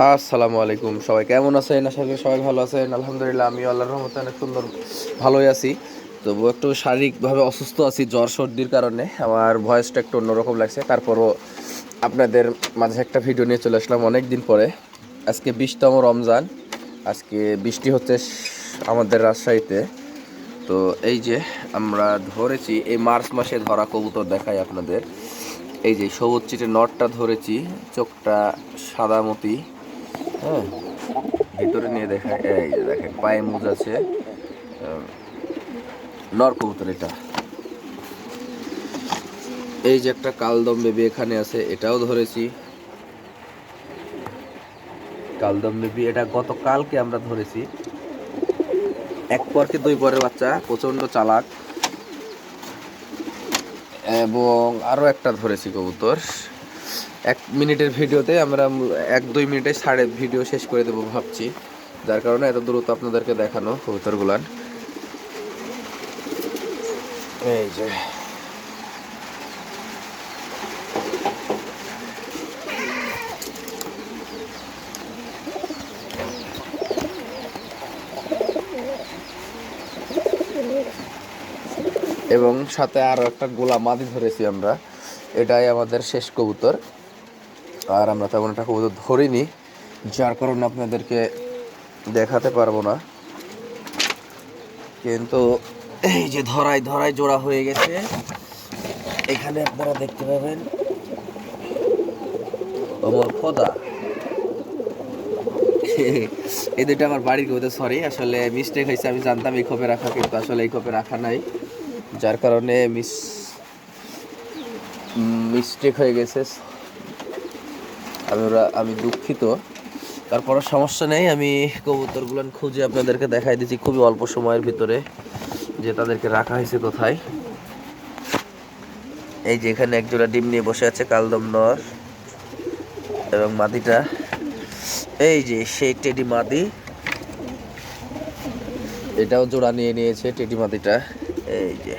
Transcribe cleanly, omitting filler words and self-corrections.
আসসালামু আলাইকুম, সবাই কেমন আছেন? আশা করি সবাই ভালো আছেন। আলহামদুলিল্লাহ, আমি আল্লাহর রহমতে অনেক সুন্দর ভালোই আছি। তবু একটু শারীরিকভাবে অসুস্থ আছি, জ্বর সর্দির কারণে আমার ভয়েসটা একটু অন্যরকম লাগছে। তারপরও আপনাদের মাঝে একটা ভিডিও নিয়ে চলে আসলাম অনেক দিন পরে। আজকে 20তম রমজান, আজকে বৃষ্টি হচ্ছে আমাদের রাজশাহীতে। তো এই যে আমরা ধরেছি, এই মার্চ মাসে ধরা কবুতর দেখাই আপনাদের। এই যে সবুজ চিটে নটটা ধরেছি, চোখটা সাদা মতি। হ্যাঁ, ভিতরে নিয়ে দেখায়, এই যে দেখেন পায়ে মুজ আছে। নর কবুতর এটা। এই যে একটা কালদম বেবি এখানে আছে, এটাও ধরেছি। কালদম বেবি এটা গতকালকে আমরা ধরেছি। এক পরকে দুই পরের বাচ্চা, প্রচন্ড চালাক। এবং আরো একটা ধরেছি কবুতর। 1 মিনিটের ভিডিওতে আমরা 1-2 মিনিটে ছাড়ে ভিডিও শেষ করে দেবো ভাবছি, যার কারণে এত দ্রুত আপনাদেরকে দেখানো কবুতরগুলান। এই যে এবং সাথে আরও একটা গোলা মাদি ধরেছি আমরা। এটাই আমাদের শেষ কবুতর। আর আমরা তেমন একটা কবুতর ধরিনি, যার কারণে আপনাদেরকে দেখাতে পারবো না। কিন্তু এই যে ধরায় ধরায় জোড়া হয়ে গেছে, এখানে আপনারা দেখতে পাবেন। ওমর খোদা, এই দুটো আমার বাড়ির কবুতর। সরি, আসলে মিস্টেক হয়েছে। আমি জানতাম এই খোপে রাখা, কিন্তু আসলে এই খোপে রাখা নাই, যার কারণে মিস্টেক হয়ে গেছে। আমি দুঃখিত। তারপরে সমস্যা নেই, আমি কবুতরগুলো খুঁজে আপনাদেরকে দেখাই দিচ্ছি খুবই অল্প সময়ের ভিতরে যে তাদেরকে রাখা হয়েছে কোথায়। এই যে এখানে একজোড়া ডিম নিয়ে বসে আছে কালদম নর, এবং মাদিটা এই যে সেই টেডি মাদি, এটাও জোড়া নিয়ে নিয়েছে টেডি মাদিটা। এই যে